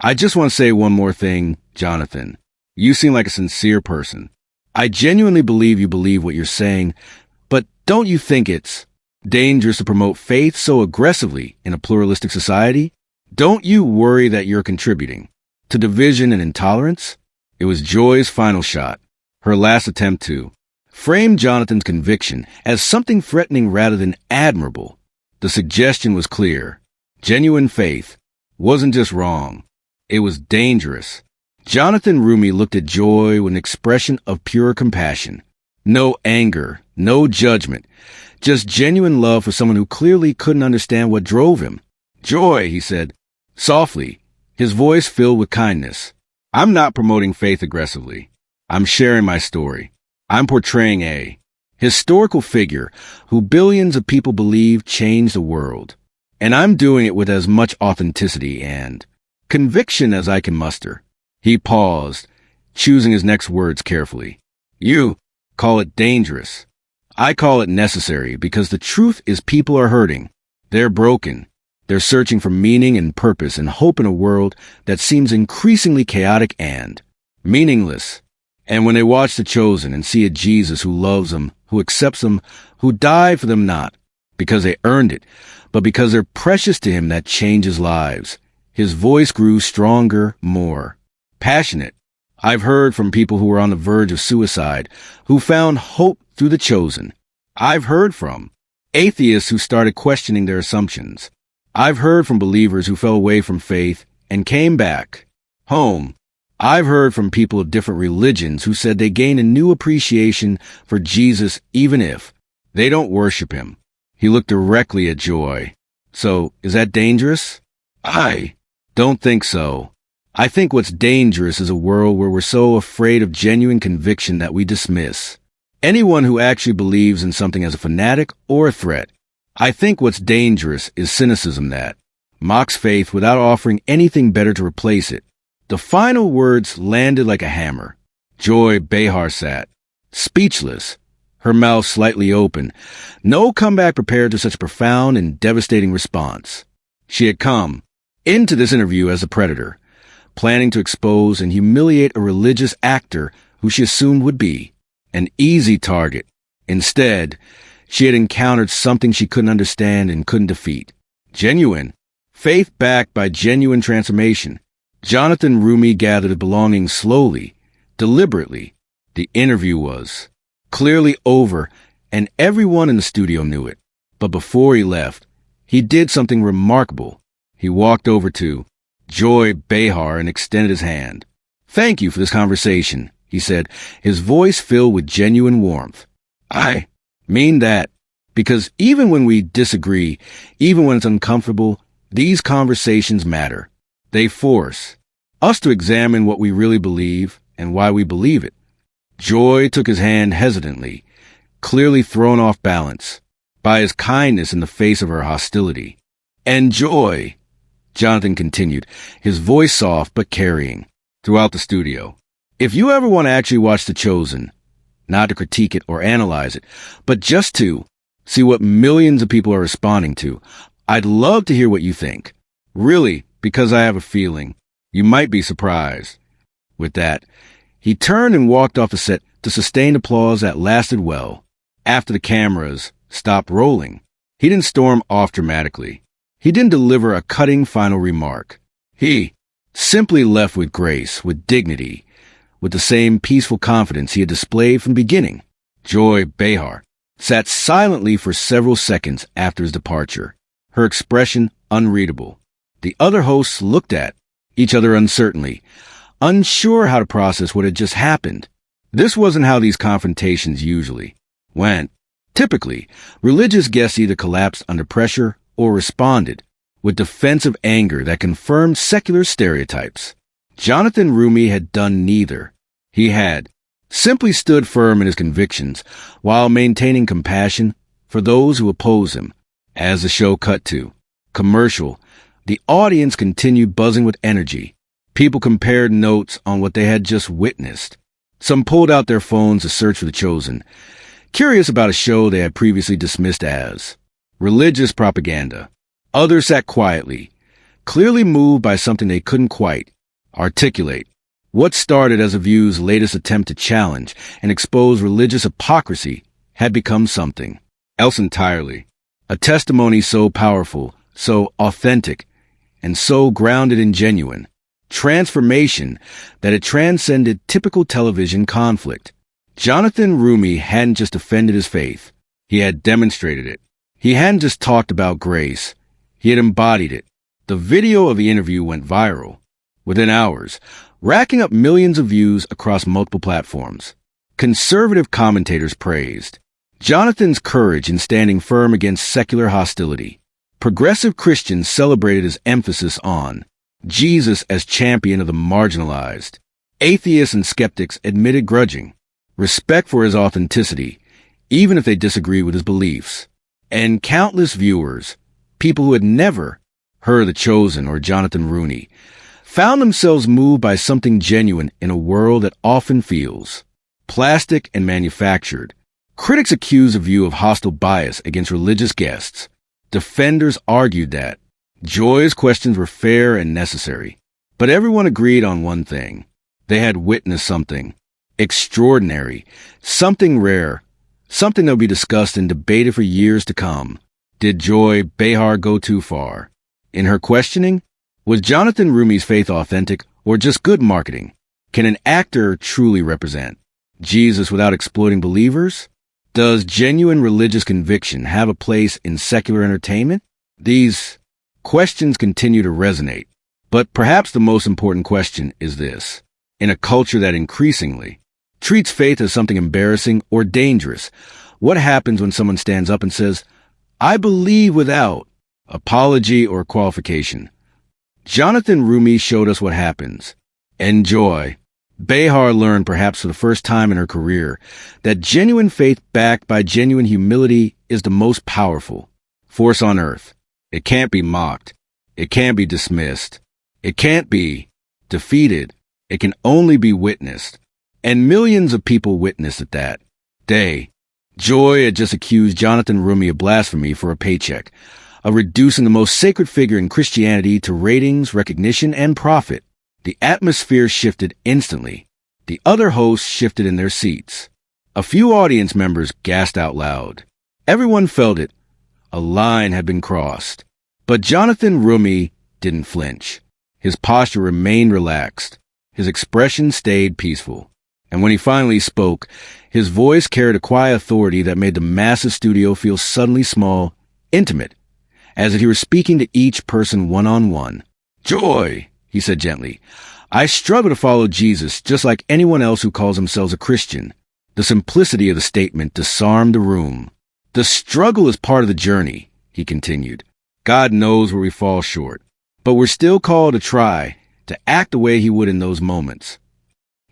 I just want to say one more thing, Jonathan. You seem like a sincere person. I genuinely believe you believe what you're saying, but don't you think it's dangerous to promote faith so aggressively in a pluralistic society? Don't you worry that you're contributing to division and intolerance? It was Joy's final shot, her last attempt to frame Jonathan's conviction as something threatening rather than admirable. The suggestion was clear. Genuine faith wasn't just wrong. It was dangerous. Jonathan Roumie looked at Joy with an expression of pure compassion. No anger, no judgment, just genuine love for someone who clearly couldn't understand what drove him. Joy, he said, softly, his voice filled with kindness. I'm not promoting faith aggressively. I'm sharing my story. I'm portraying a historical figure who billions of people believe changed the world. And I'm doing it with as much authenticity and conviction as I can muster. He paused, choosing his next words carefully. You call it dangerous. I call it necessary because the truth is people are hurting. They're broken. They're searching for meaning and purpose and hope in a world that seems increasingly chaotic and meaningless. And when they watch The Chosen and see a Jesus who loves them, who accepts them, who died for them not because they earned it, but because they're precious to him, that changes lives. His voice grew stronger, more passionate. I've heard from people who were on the verge of suicide, who found hope through The Chosen. I've heard from atheists who started questioning their assumptions. I've heard from believers who fell away from faith and came back home. I've heard from people of different religions who said they gained a new appreciation for Jesus even if they don't worship him. He looked directly at Joy. So, is that dangerous? I don't think so. I think what's dangerous is a world where we're so afraid of genuine conviction that we dismiss anyone who actually believes in something as a fanatic or a threat. I think what's dangerous is cynicism that mocks faith without offering anything better to replace it. The final words landed like a hammer. Joy Behar sat, speechless, her mouth slightly open, no comeback prepared to such a profound and devastating response. She had come into this interview as a predator, planning to expose and humiliate a religious actor who she assumed would be an easy target. Instead, she had encountered something she couldn't understand and couldn't defeat. Genuine faith backed by genuine transformation. Jonathan Roumie gathered his belongings slowly, deliberately. The interview was clearly over, and everyone in the studio knew it. But before he left, he did something remarkable. He walked over to Joy Behar and extended his hand. Thank you for this conversation, he said, his voice filled with genuine warmth. I mean that, because even when we disagree, even when it's uncomfortable, these conversations matter. They force us to examine what we really believe and why we believe it. Joy took his hand hesitantly, clearly thrown off balance by his kindness in the face of her hostility. And Joy, Jonathan continued, his voice soft but carrying throughout the studio. If you ever want to actually watch The Chosen, not to critique it or analyze it, but just to see what millions of people are responding to, I'd love to hear what you think. Really, because I have a feeling you might be surprised. With that, he turned and walked off the set to sustained applause that lasted well after the cameras stopped rolling. He didn't storm off dramatically. He didn't deliver a cutting final remark. He simply left with grace, with dignity, with the same peaceful confidence he had displayed from the beginning. Joy Behar sat silently for several seconds after his departure, her expression unreadable. The other hosts looked at each other uncertainly, unsure how to process what had just happened. This wasn't how these confrontations usually went. Typically, religious guests either collapsed under pressure or responded with defensive anger that confirmed secular stereotypes. Jonathan Roumie had done neither. He had simply stood firm in his convictions while maintaining compassion for those who oppose him. As the show cut to commercial, the audience continued buzzing with energy. People compared notes on what they had just witnessed. Some pulled out their phones to search for The Chosen, curious about a show they had previously dismissed as religious propaganda. Others sat quietly, clearly moved by something they couldn't quite articulate. What started as a view's latest attempt to challenge and expose religious hypocrisy had become something else entirely. A testimony so powerful, so authentic, and so grounded in genuine transformation that it transcended typical television conflict. Jonathan Roumie hadn't just defended his faith, he had demonstrated it. He hadn't just talked about grace, he had embodied it. The video of the interview went viral within hours, racking up millions of views across multiple platforms. Conservative commentators praised Jonathan's courage in standing firm against secular hostility. Progressive Christians celebrated his emphasis on Jesus as champion of the marginalized. Atheists and skeptics admitted grudging respect for his authenticity, even if they disagree with his beliefs. And countless viewers, people who had never heard of The Chosen or Jonathan Roumie, found themselves moved by something genuine in a world that often feels plastic and manufactured. Critics accused the view of hostile bias against religious guests. Defenders argued that Joy's questions were fair and necessary. But everyone agreed on one thing. They had witnessed something extraordinary, something rare, something that would be discussed and debated for years to come. Did Joy Behar go too far in her questioning? Was Jonathan Roumie's faith authentic or just good marketing? Can an actor truly represent Jesus without exploiting believers? Does genuine religious conviction have a place in secular entertainment? These questions continue to resonate. But perhaps the most important question is this. In a culture that increasingly treats faith as something embarrassing or dangerous, what happens when someone stands up and says, "I believe," without apology or qualification? Jonathan Roumie showed us what happens. And Joy Behar learned, perhaps for the first time in her career, that genuine faith backed by genuine humility is the most powerful force on earth. It can't be mocked. It can't be dismissed. It can't be defeated. It can only be witnessed. And millions of people witnessed it that day. Joy had just accused Jonathan Roumie of blasphemy for a paycheck, of reducing the most sacred figure in Christianity to ratings, recognition, and profit. The atmosphere shifted instantly. The other hosts shifted in their seats. A few audience members gasped out loud. Everyone felt it. A line had been crossed. But Jonathan Roumie didn't flinch. His posture remained relaxed. His expression stayed peaceful. And when he finally spoke, his voice carried a quiet authority that made the massive studio feel suddenly small, intimate, as if he were speaking to each person one-on-one. "Joy," he said gently, "I struggle to follow Jesus just like anyone else who calls themselves a Christian." The simplicity of the statement disarmed the room. "The struggle is part of the journey," he continued. "God knows where we fall short, but we're still called to try, to act the way he would in those moments."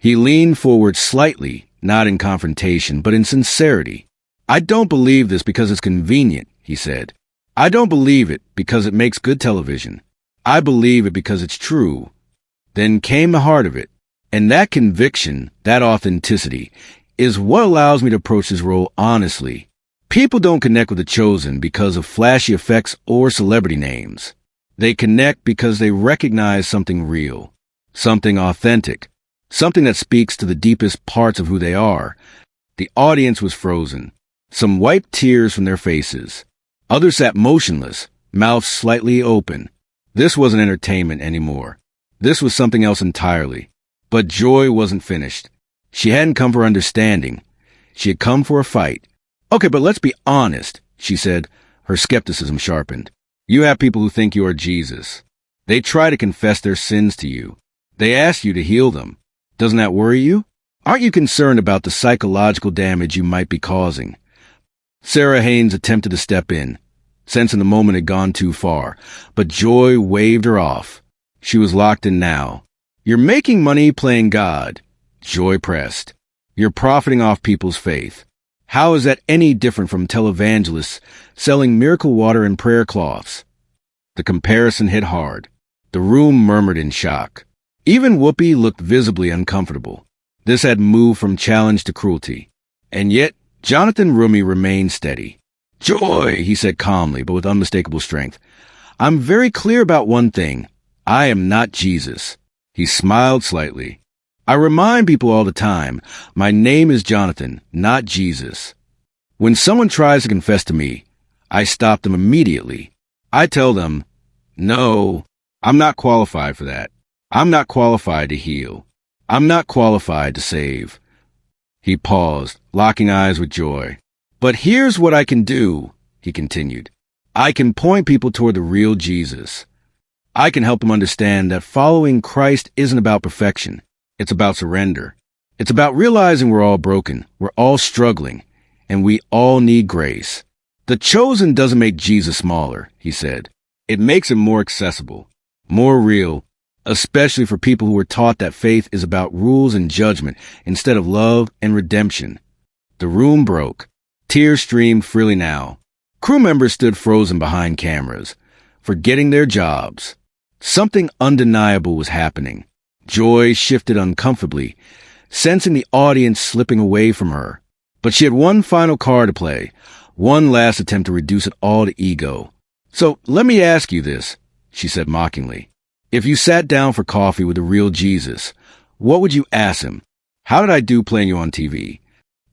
He leaned forward slightly, not in confrontation, but in sincerity. "I don't believe this because it's convenient," he said. "I don't believe it because it makes good television. I believe it because it's true." Then came the heart of it. And that conviction, that authenticity, is what allows me to approach this role honestly. People don't connect with The Chosen because of flashy effects or celebrity names. They connect because they recognize something real, something authentic, something that speaks to the deepest parts of who they are. The audience was frozen. Some wiped tears from their faces. Others sat motionless, mouths slightly open. This wasn't entertainment anymore. This was something else entirely. But Joy wasn't finished. She hadn't come for understanding. She had come for a fight. "Okay, but let's be honest," she said, her skepticism sharpened. "You have people who think you are Jesus. They try to confess their sins to you. They ask you to heal them. Doesn't that worry you? Aren't you concerned about the psychological damage you might be causing?" Sarah Haynes attempted to step in, sensing the moment had gone too far, but Joy waved her off. She was locked in now. "You're making money playing God," Joy pressed. "You're profiting off people's faith. How is that any different from televangelists selling miracle water and prayer cloths?" The comparison hit hard. The room murmured in shock. Even Whoopi looked visibly uncomfortable. This had moved from challenge to cruelty. And yet, Jonathan Roumie remained steady. "Joy," he said calmly, but with unmistakable strength, I'm very clear about one thing. I am not Jesus. He smiled slightly. I remind people all the time, my name is Jonathan, not Jesus. When someone tries to confess to me, I stop them immediately. I tell them, no, I'm not qualified for that. I'm not qualified to heal. I'm not qualified to save. He paused, locking eyes with joy. But here's what I can do, he continued. I can point people toward the real Jesus. I can help them understand that following Christ isn't about perfection. It's about surrender. It's about realizing we're all broken, we're all struggling, and we all need grace. The chosen doesn't make Jesus smaller, he said. It makes him more accessible, more real, especially for people who were taught that faith is about rules and judgment instead of love and redemption. The room broke. Tears streamed freely now. Crew members stood frozen behind cameras, forgetting their jobs. Something undeniable was happening. Joy shifted uncomfortably, sensing the audience slipping away from her. But she had one final card to play, one last attempt to reduce it all to ego. So let me ask you this, she said mockingly. If you sat down for coffee with the real Jesus, what would you ask him? How did I do playing you on TV?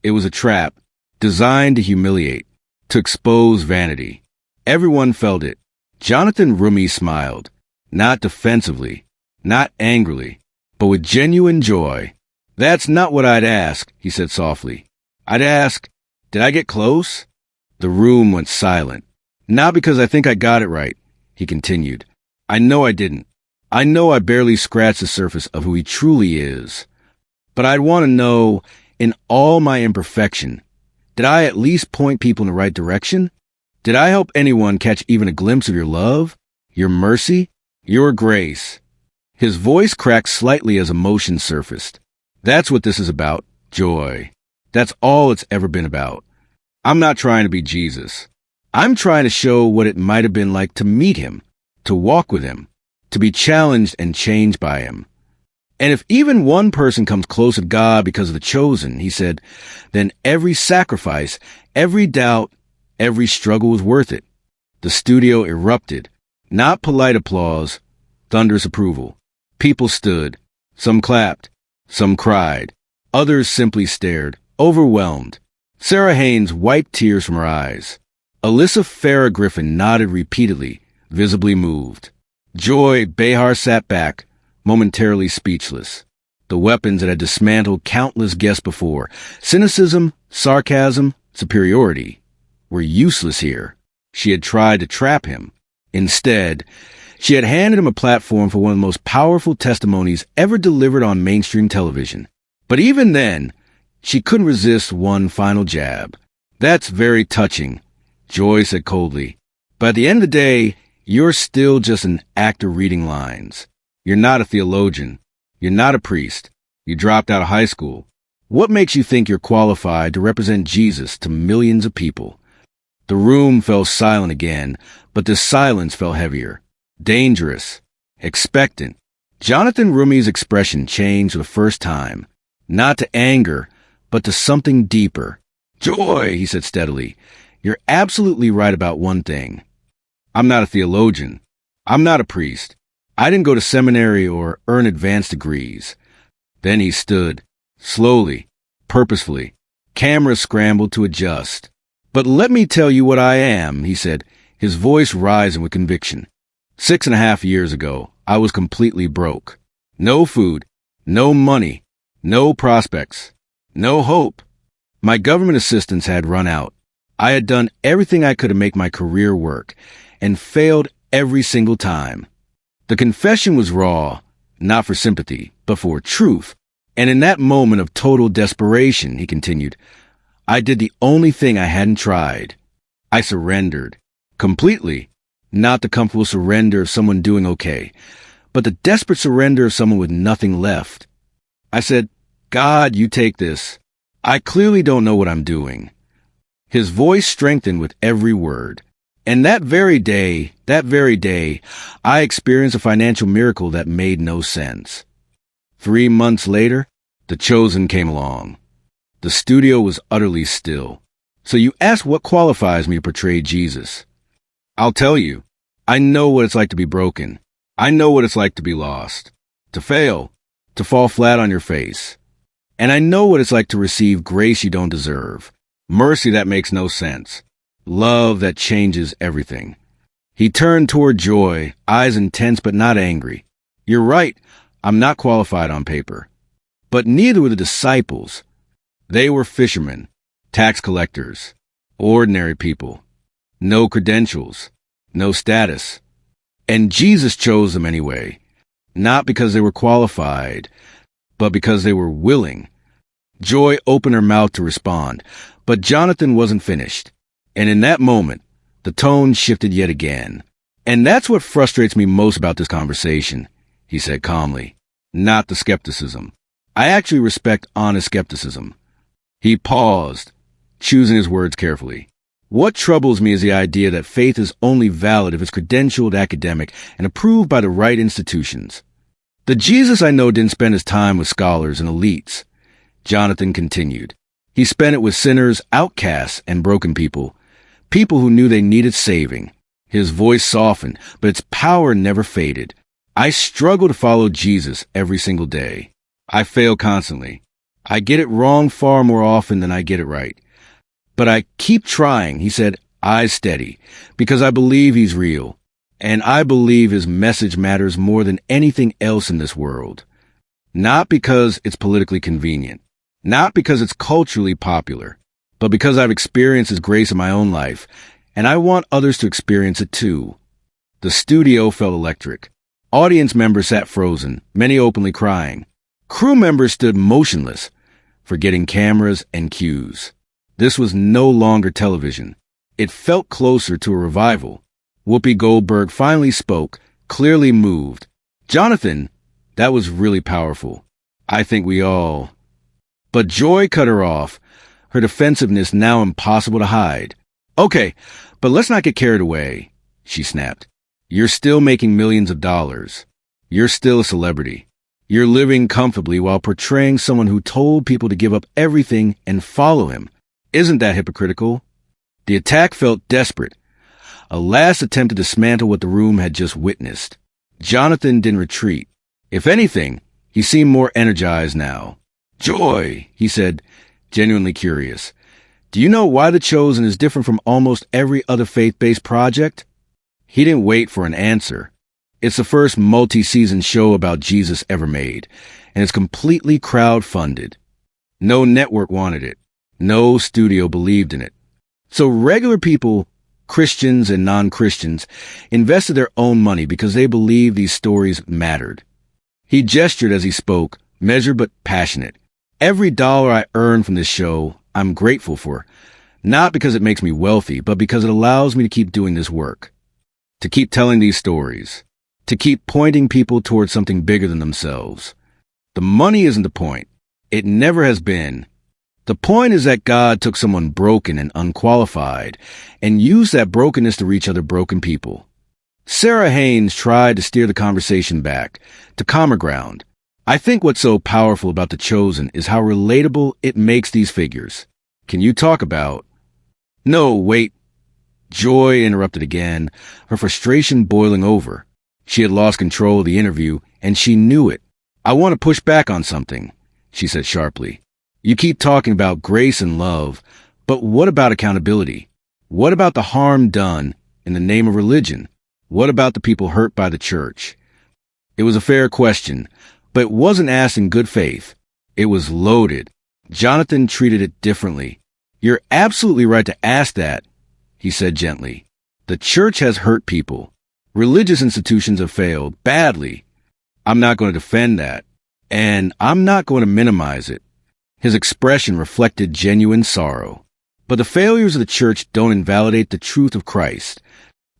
It was a trap, designed to humiliate, to expose vanity. Everyone felt it. Jonathan Roumie smiled, not defensively, not angrily, but with genuine joy. That's not what I'd ask, he said softly. I'd ask, did I get close? The room went silent. Not because I think I got it right, he continued. I know I didn't. I know I barely scratched the surface of who he truly is. But I'd want to know, in all my imperfection, did I at least point people in the right direction? Did I help anyone catch even a glimpse of your love, your mercy, your grace? His voice cracked slightly as emotion surfaced. That's what this is about, joy. That's all it's ever been about. I'm not trying to be Jesus. I'm trying to show what it might have been like to meet him, to walk with him, to be challenged and changed by him. And if even one person comes close to God because of the chosen, he said, then every sacrifice, every doubt, every struggle was worth it. The studio erupted. Not polite applause, thunderous approval. People stood. Some clapped. Some cried. Others simply stared, overwhelmed. Sarah Haynes wiped tears from her eyes. Alyssa Farrah Griffin nodded repeatedly, visibly moved. Joy Behar sat back, momentarily speechless. The weapons that had dismantled countless guests before, cynicism, sarcasm, superiority, were useless here. She had tried to trap him. Instead, she had handed him a platform for one of the most powerful testimonies ever delivered on mainstream television. But even then, she couldn't resist one final jab. That's very touching, Joy said coldly. But at the end of the day, you're still just an actor reading lines. You're not a theologian. You're not a priest. You dropped out of high school. What makes you think you're qualified to represent Jesus to millions of people? The room fell silent again, but the silence felt heavier, dangerous, expectant. Jonathan Roumie's expression changed for the first time, not to anger, but to something deeper. Joy, he said steadily, you're absolutely right about one thing. I'm not a theologian. I'm not a priest. I didn't go to seminary or earn advanced degrees. Then he stood, slowly, purposefully. Cameras scrambled to adjust. But let me tell you what I am, he said, his voice rising with conviction. 6.5 years ago, I was completely broke. No food, no money, no prospects, no hope. My government assistance had run out. I had done everything I could to make my career work, and failed every single time. The confession was raw, not for sympathy, but for truth. And in that moment of total desperation, he continued, I did the only thing I hadn't tried. I surrendered. Completely. Not the comfortable surrender of someone doing okay, but the desperate surrender of someone with nothing left. I said, God, you take this. I clearly don't know what I'm doing. His voice strengthened with every word. And that very day, I experienced a financial miracle that made no sense. 3 months later, The Chosen came along. The studio was utterly still. So you ask what qualifies me to portray Jesus. I'll tell you, I know what it's like to be broken. I know what it's like to be lost, to fail, to fall flat on your face. And I know what it's like to receive grace you don't deserve, mercy that makes no sense, love that changes everything. He turned toward Joy, eyes intense but not angry. You're right, I'm not qualified on paper. But neither were the disciples. They were fishermen, tax collectors, ordinary people. No credentials, no status. And Jesus chose them anyway, not because they were qualified, but because they were willing. Joy opened her mouth to respond, but Jonathan wasn't finished. And in that moment, the tone shifted yet again. And that's what frustrates me most about this conversation, he said calmly, not the skepticism. I actually respect honest skepticism. He paused, choosing his words carefully. What troubles me is the idea that faith is only valid if it's credentialed, academic, and approved by the right institutions. The Jesus I know didn't spend his time with scholars and elites. Jonathan continued. He spent it with sinners, outcasts, and broken people. People who knew they needed saving. His voice softened, but its power never faded. I struggle to follow Jesus every single day. I fail constantly. I get it wrong far more often than I get it right. But I keep trying, he said, eyes steady, because I believe he's real. And I believe his message matters more than anything else in this world. Not because it's politically convenient. Not because it's culturally popular. But because I've experienced his grace in my own life, and I want others to experience it too. The studio felt electric. Audience members sat frozen, many openly crying. Crew members stood motionless, forgetting cameras and cues. This was no longer television. It felt closer to a revival. Whoopi Goldberg finally spoke, clearly moved. Jonathan, that was really powerful. I think we all... But Joy cut her off, her defensiveness now impossible to hide. Okay, but let's not get carried away, she snapped. You're still making millions of dollars. You're still a celebrity. You're living comfortably while portraying someone who told people to give up everything and follow him. Isn't that hypocritical? The attack felt desperate. A last attempt to dismantle what the room had just witnessed. Jonathan didn't retreat. If anything, he seemed more energized now. Joy, he said, genuinely curious. Do you know why The Chosen is different from almost every other faith-based project? He didn't wait for an answer. It's the first multi-season show about Jesus ever made, and it's completely crowd-funded. No network wanted it. No studio believed in it. So regular people, Christians and non-Christians, invested their own money because they believed these stories mattered. He gestured as he spoke, measured but passionate. Every dollar I earn from this show, I'm grateful for. Not because it makes me wealthy, but because it allows me to keep doing this work. To keep telling these stories. To keep pointing people towards something bigger than themselves. The money isn't the point. It never has been. The point is that God took someone broken and unqualified and used that brokenness to reach other broken people. Sarah Haynes tried to steer the conversation back to calmer ground. I think what's so powerful about The Chosen is how relatable it makes these figures. Can you talk about... No, wait. Joy interrupted again, her frustration boiling over. She had lost control of the interview, and she knew it. I want to push back on something, she said sharply. You keep talking about grace and love, but what about accountability? What about the harm done in the name of religion? What about the people hurt by the church? It was a fair question, but it wasn't asked in good faith. It was loaded. Jonathan treated it differently. You're absolutely right to ask that, he said gently. The church has hurt people. Religious institutions have failed badly. I'm not going to defend that, and I'm not going to minimize it. His expression reflected genuine sorrow. But the failures of the church don't invalidate the truth of Christ.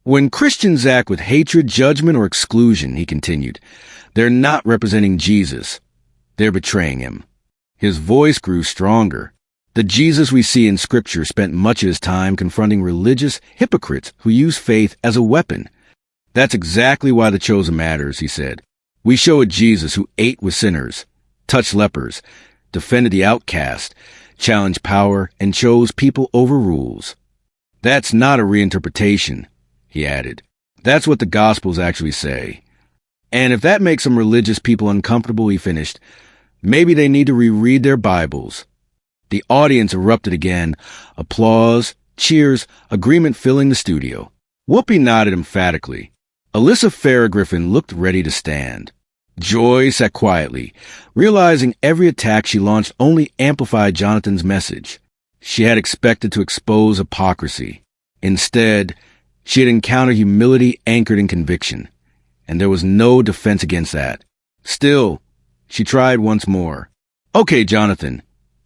When Christians act with hatred, judgment, or exclusion, he continued, they're not representing Jesus. They're betraying him. His voice grew stronger. The Jesus we see in Scripture spent much of his time confronting religious hypocrites who use faith as a weapon. That's exactly why The Chosen matters, he said. We show a Jesus who ate with sinners, touched lepers, defended the outcast, challenged power, and chose people over rules. That's not a reinterpretation, he added. That's what the Gospels actually say. And if that makes some religious people uncomfortable, he finished, maybe they need to reread their Bibles. The audience erupted again. Applause, cheers, agreement filling the studio. Whoopi nodded emphatically. Alyssa Farrah-Griffin looked ready to stand. Joy sat quietly, realizing every attack she launched only amplified Jonathan's message. She had expected to expose hypocrisy. Instead, she had encountered humility anchored in conviction, and there was no defense against that. Still, she tried once more. Okay, Jonathan,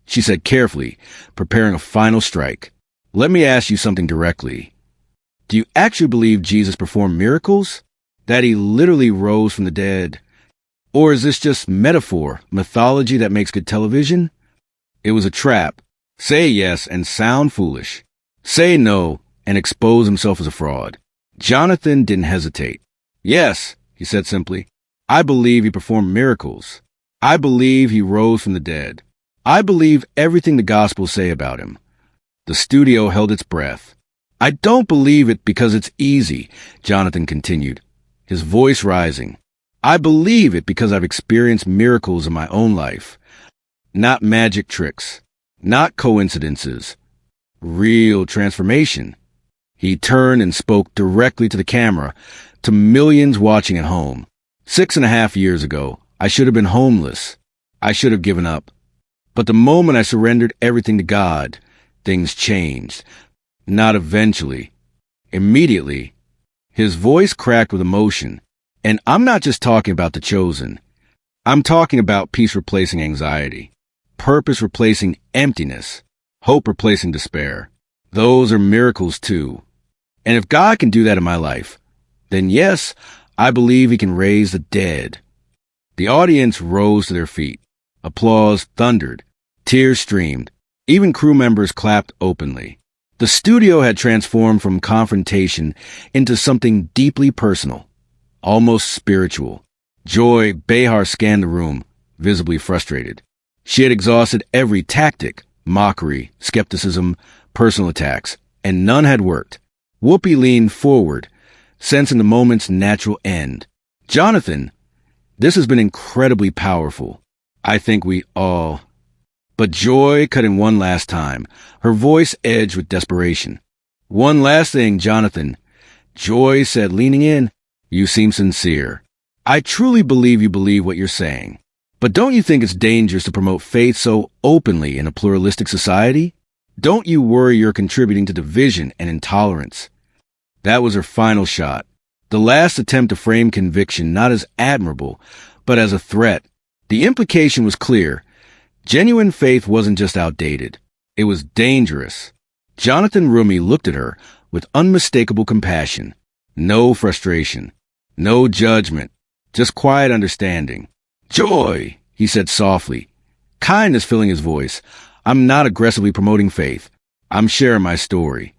she said carefully, preparing a final strike. Let me ask you something directly. Do you actually believe Jesus performed miracles? That he literally rose from the dead? Or is this just metaphor, mythology that makes good television? It was a trap. Say yes and sound foolish. Say no and expose himself as a fraud. Jonathan didn't hesitate. Yes, he said simply. I believe he performed miracles. I believe he rose from the dead. I believe everything the Gospels say about him. The studio held its breath. I don't believe it because it's easy, Jonathan continued, his voice rising. I believe it because I've experienced miracles in my own life. Not magic tricks. Not coincidences. Real transformation. He turned and spoke directly to the camera, to millions watching at home. 6.5 years ago, I should have been homeless. I should have given up. But the moment I surrendered everything to God, things changed. Not eventually. Immediately. His voice cracked with emotion. And I'm not just talking about the chosen. I'm talking about peace replacing anxiety, purpose replacing emptiness, hope replacing despair. Those are miracles too. And if God can do that in my life, then yes, I believe he can raise the dead. The audience rose to their feet. Applause thundered. Tears streamed. Even crew members clapped openly. The studio had transformed from confrontation into something deeply personal, almost spiritual. Joy Behar scanned the room, visibly frustrated. She had exhausted every tactic, mockery, skepticism, personal attacks, and none had worked. Whoopi leaned forward, sensing the moment's natural end. Jonathan, this has been incredibly powerful. I think we all... But Joy cut in one last time, her voice edged with desperation. One last thing, Jonathan. Joy said, leaning in, you seem sincere. I truly believe you believe what you're saying. But don't you think it's dangerous to promote faith so openly in a pluralistic society? Don't you worry you're contributing to division and intolerance? That was her final shot. The last attempt to frame conviction not as admirable, but as a threat. The implication was clear. Genuine faith wasn't just outdated. It was dangerous. Jonathan Roumie looked at her with unmistakable compassion. No frustration. No judgment. Just quiet understanding. Joy, he said softly, kindness filling his voice. I'm not aggressively promoting faith. I'm sharing my story.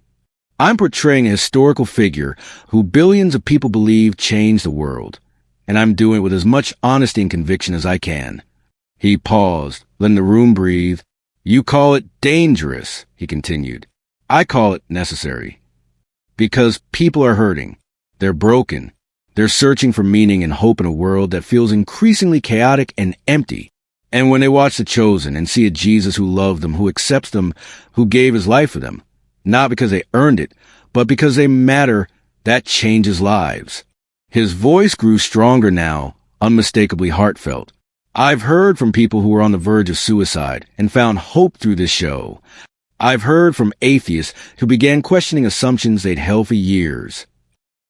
I'm portraying a historical figure who billions of people believe changed the world. And I'm doing it with as much honesty and conviction as I can. He paused, letting the room breathe. You call it dangerous, he continued. I call it necessary. Because people are hurting. They're broken. They're searching for meaning and hope in a world that feels increasingly chaotic and empty. And when they watch The Chosen and see a Jesus who loved them, who accepts them, who gave his life for them, not because they earned it, but because they matter, that changes lives. His voice grew stronger now, unmistakably heartfelt. I've heard from people who were on the verge of suicide and found hope through this show. I've heard from atheists who began questioning assumptions they'd held for years.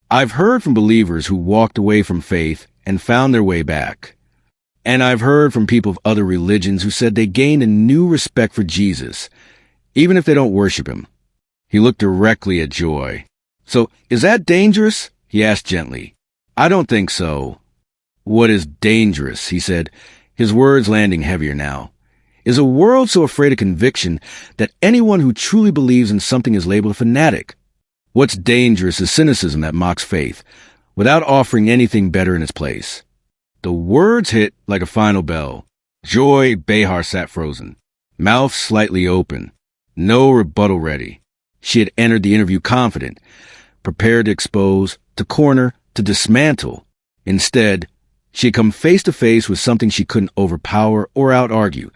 I've heard from believers who walked away from faith and found their way back. And I've heard from people of other religions who said they gained a new respect for Jesus, even if they don't worship him. He looked directly at Joy. So, is that dangerous? He asked gently. I don't think so. What is dangerous, he said, his words landing heavier now, is a world so afraid of conviction that anyone who truly believes in something is labeled a fanatic. What's dangerous is cynicism that mocks faith, without offering anything better in its place. The words hit like a final bell. Joy Behar sat frozen, mouth slightly open, no rebuttal ready. She had entered the interview confident, prepared to expose, to corner, to dismantle. Instead, she had come face to face with something she couldn't overpower or out-argue.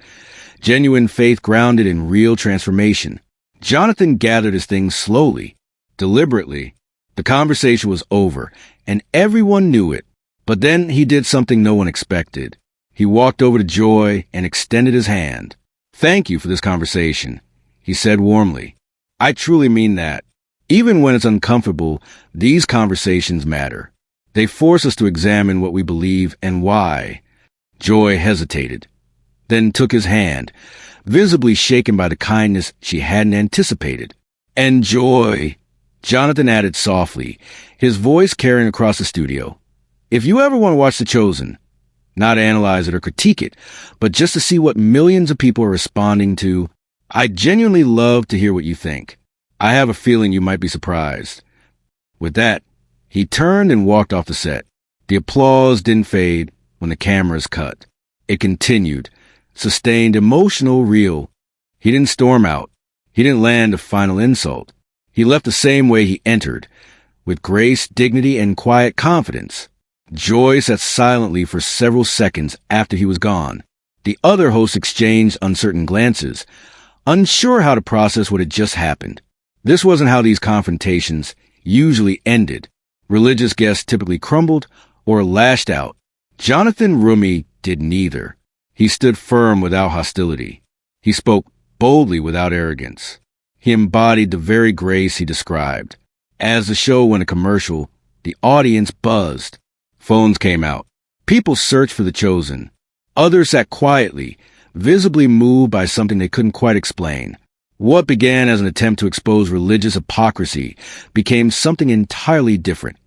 Genuine faith grounded in real transformation. Jonathan gathered his things slowly, deliberately. The conversation was over, and everyone knew it. But then he did something no one expected. He walked over to Joy and extended his hand. "Thank you for this conversation," he said warmly. "I truly mean that. Even when it's uncomfortable, these conversations matter. They force us to examine what we believe and why." Joy hesitated, then took his hand, visibly shaken by the kindness she hadn't anticipated. "And Joy," Jonathan added softly, his voice carrying across the studio, "if you ever want to watch The Chosen, not analyze it or critique it, but just to see what millions of people are responding to, I'd genuinely love to hear what you think. I have a feeling you might be surprised." With that, he turned and walked off the set. The applause didn't fade when the cameras cut. It continued, sustained, emotional, real. He didn't storm out. He didn't land a final insult. He left the same way he entered, with grace, dignity, and quiet confidence. Joy sat silently for several seconds after he was gone. The other hosts exchanged uncertain glances, unsure how to process what had just happened. This wasn't how these confrontations usually ended. Religious guests typically crumbled or lashed out. Jonathan Roumie did neither. He stood firm without hostility. He spoke boldly without arrogance. He embodied the very grace he described. As the show went to commercial, the audience buzzed. Phones came out. People searched for The Chosen. Others sat quietly, visibly moved by something they couldn't quite explain. What began as an attempt to expose religious hypocrisy became something entirely different.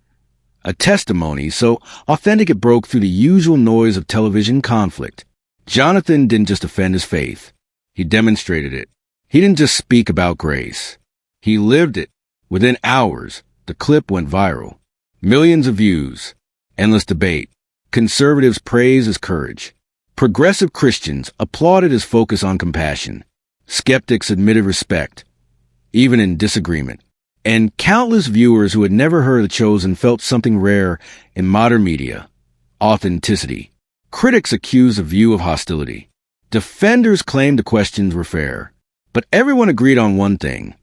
A testimony so authentic it broke through the usual noise of television conflict. Jonathan didn't just defend his faith. He demonstrated it. He didn't just speak about grace. He lived it. Within hours, the clip went viral. Millions of views. Endless debate. Conservatives praised his courage. Progressive Christians applauded his focus on compassion. Skeptics admitted respect, even in disagreement. And countless viewers who had never heard of The Chosen felt something rare in modern media: authenticity. Critics accused The View of hostility. Defenders claimed the questions were fair. But everyone agreed on one thing: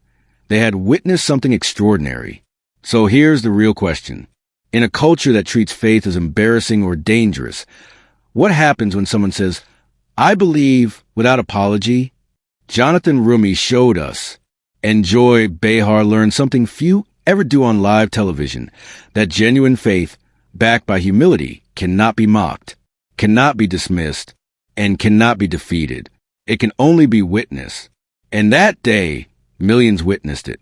they had witnessed something extraordinary. So here's the real question. In a culture that treats faith as embarrassing or dangerous, what happens when someone says, "I believe," without apology? Jonathan Roumie showed us, and Joy Behar learned something few ever do on live television: that genuine faith, backed by humility, cannot be mocked, cannot be dismissed, and cannot be defeated. It can only be witnessed. And that day, millions witnessed it.